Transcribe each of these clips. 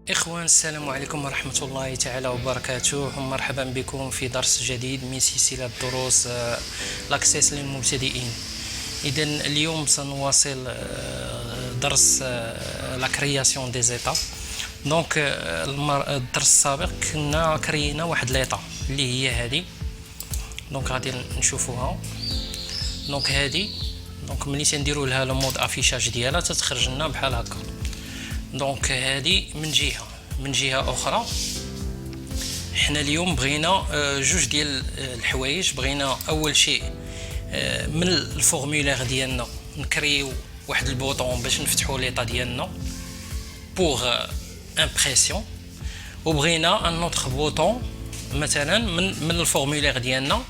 إخوان، السلام عليكم ورحمة الله تعالى وبركاته. مرحبا بكم في درس جديد من سلسلة دروس لاكسيس للمبتدئين. إذا اليوم سنواصل درس لا كرياسيون دي زيتا. دونك الدرس السابق كنا كرينا واحد ليطا اللي هي هذه. دونك غادي نشوفوها. دونك هذه ملي تنديروا لها لو مود افيشاج ديالها تتخرج لنا بحال هكا. دونك هذه من جهه اخرى. حنا اليوم بغينا جوج ديال الحوايج. بغينا اول شيء من الفورمولير ديالنا نكريو واحد البوطون باش نفتحوا ليطا ديالنا بوغ امبريسيون، وبغينا ان اوتر بوطون مثلا من الفورمولير ديالنا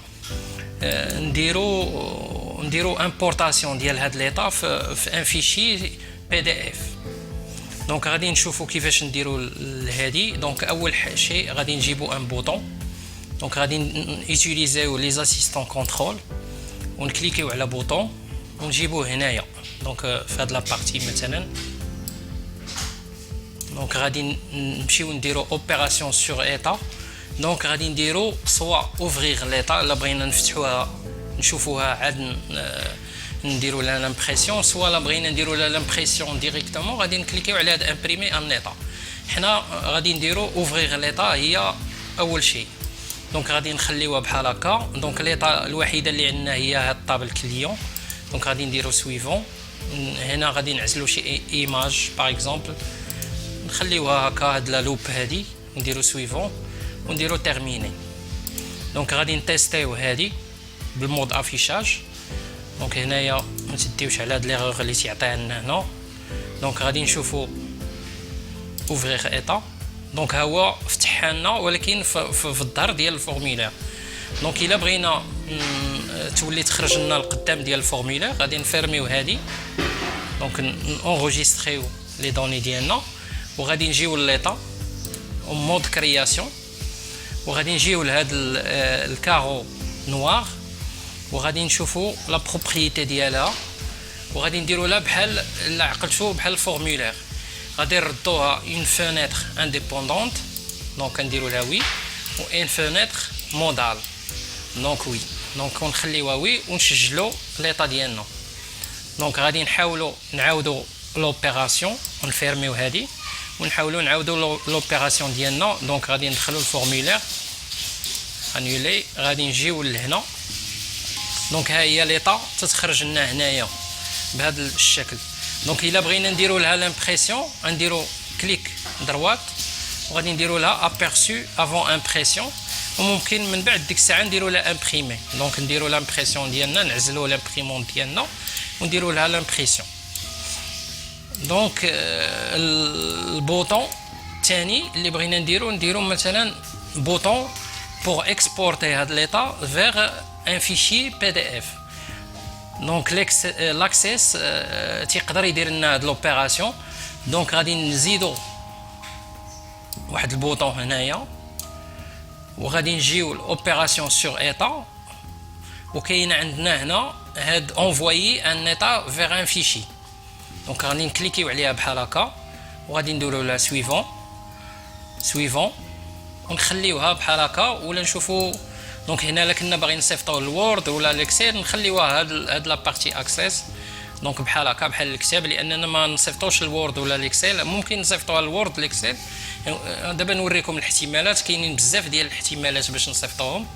نديرو امبورطاسيون ديال هاد ليطا في ان فيشي بي دي اف. دونك غادي نشوفوا كيفاش نديروا لهادي. دونك اول شيء غادي نجيبوا ان بوطون. دونك غادي نيتيليزيو لي اسيستون كونترول ونكليكيو على بوطون ونجيبوه هنايا. دونك في هاد لا بارتي مثلا. دونك غادي نمشيو نديرو اوبيراسيون سور ايتا. دونك غادي نديرو سوا اوفريغ ليطا الا بغينا نفتحوها نشوفوها عاد نديرو لها لامبريسيون، سوا لا بغينا نديرو لها لامبريسيون ديريكتومون غادي نكليكيو على هاد امبريمي ان ليطا. حنا غادي نديرو اوفريغ ليطا هي اول شيء. دونك غادي نخليوها بحال هكا. دونك ليطا الوحيده اللي عندنا هي هاد طابل كليون. دونك غادي نديرو سويفون. هنا غادي نعزلو شي ايماج باغ اكزومبل، نخليوها هكا هاد لا لوب هادي، نديرو سويفون ونديرو تيرميني. دونك غادي نتيستيو هادي بالمود افيشاج. دونك هنايا ما تديوش على هاد ليغور اللي تيعطيها لنا هنا. دونك غادي نشوفو اوفريغ ايتا. دونك ها هو فتحها لنا ولكن في الظهر ديال الفورمولير. دونك الا بغينا تولي تخرج لنا القدام ديال الفورمولير غادي نفيرميو هادي. دونك نونغيستريو لي دوني ديالنا وغادي نجيو لليطا مود كرياسيون وغادي نجيو لهاد الكارو نوار وغادي نشوفوا لا بروبريتي ديالها وغادي نديروا لها بحال الا عقلتو بحال الفورمولير. غادي نردوها اون فونيتر انديبوندونت. دونك نديروا لها وي و ان فونيتر مودال. دونك وي. دونك نخليوها وي ونسجلوا ليطا ديالنا. دونك غادي نحاولوا نعاودوا لوبيراسيون ونفيرميو هذه ونحاولوا نعاودوا لوبيراسيون ديالنا. دونك غادي ندخلوا الفورمولير انولي. غادي نجيو لهنا. دونك ها هي ليطا تتخرج لنا هنايا بهذا الشكل. دونك الا بغينا نديروا لها لامبريسيون نديروا كليك دروات وغادي نديروا لها ابيرسو افون امبريسيون وممكن من بعد ديك الساعه نديروا لها امبريمي. دونك نديروا لامبريسيون ديالنا نعزلوا لامبريمون ديالنا ونديروا لها لامبريسيون. دونك البوطون الثاني اللي بغينا نديرو مثلا بوطون بور اكسبورتي هاد ليطا فيغ ان فيشي بي دي اف. دونك لاكسيس تيقدر يدير لنا هاد لوبيراسيون. دونك غادي نزيدو واحد البوطون هنايا وغادي نجيو الاوبيراسيون سور ايتا وكاينه عندنا هنا هاد انفويي ان ايتا فيغ ان فيشي. دونك غادي نكليكيو عليها بحال هكا وغادي نديرو لها سويفون ونخليوها بحال هكا ولا نشوفو. دونك هنا الا كنا باغيين نصيفطو الوورد ولا الاكسل نخليوها هاد لا بارتي اكسس. دونك بحال هكا بحال الكتاب لاننا ما نصيفطوش الوورد ولا الاكسل. ممكن نصيفطوها الوورد الاكسل. دابا نوريكم الاحتمالات. كاينين بزاف ديال الاحتمالات باش نصيفطوهم.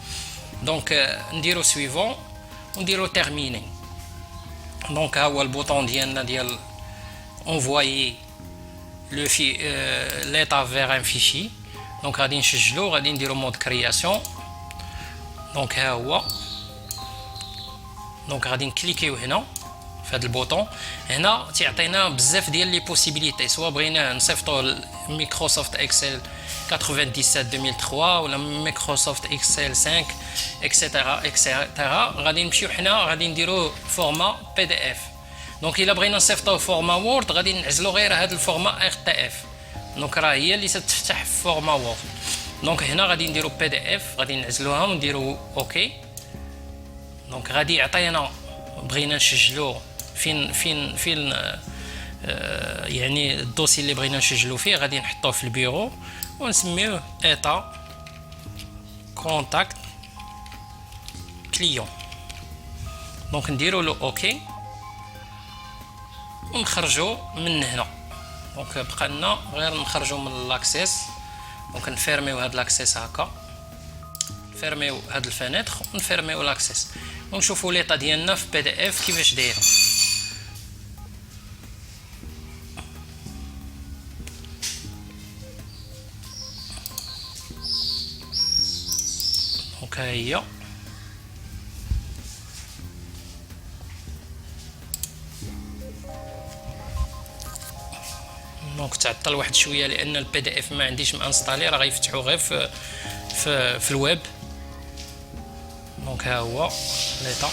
دونك نديرو سويفون ونديرو تيرميني. دونك ها هو البوطون ديالنا ديال envoyer le l'état vers un fichier. دونك غادي نسجلو غادي نديرو مود كرياسيون. دونك ها هو. دونك غادي نكليكيو هنا في هذا البوطون. هنا تيعطينا بزاف ديال لي بوسيبيليتي. سواء بغينا نصيفطو مايكروسوفت اكسل 97 2003 ولا مايكروسوفت اكسل 5 اكسيتيرا اكسيتيرا. غادي نمشيو حنا غادي نديرو فورما بي دي اف. دونك الا بغينا نصيفطوه فورما وورد غادي نعزلو غير هذا الفورما ار تي اف. دونك راه هي اللي تفتح في فورما وورد. دونك هنا غادي نديرو بي دي اف غادي نعزلوها ونديرو اوكي. دونك غادي يعطينا بغينا نسجلو فين يعني الدوسي اللي بغينا نسجلو فيه غادي نحطوه في البيرو ونسميوه ايتا كونتاكت كليون. دونك نديرو له اوكي ونخرجو من هنا. دونك بقى لنا غير نخرجو من لاكسيس. دونك نفيرميو هاد لاكسيس هكا، نفيرميو هاد الفينيتر ونفيرميو لاكسيس ونشوفو ليطا ديالنا في بي دي اف كيفاش دايره. دونك ها هي دونك تعطل واحد شويه لان البي دي اف ما عنديش مانستالي، راه غيفتحو غير في الويب. دونك ها هو ليطا.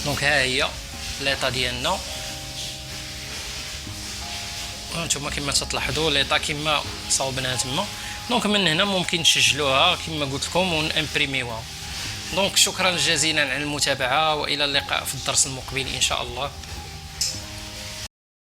دونك ها هي ليطا ديالنا. هانتوما كما تلاحظوا ليطا كما صاوبناها تما. دونك من هنا ممكن نسجلوها كما قلت لكم ونامبريميوها. دونك شكرا جزيلا على المتابعه والى اللقاء في الدرس المقبل ان شاء الله.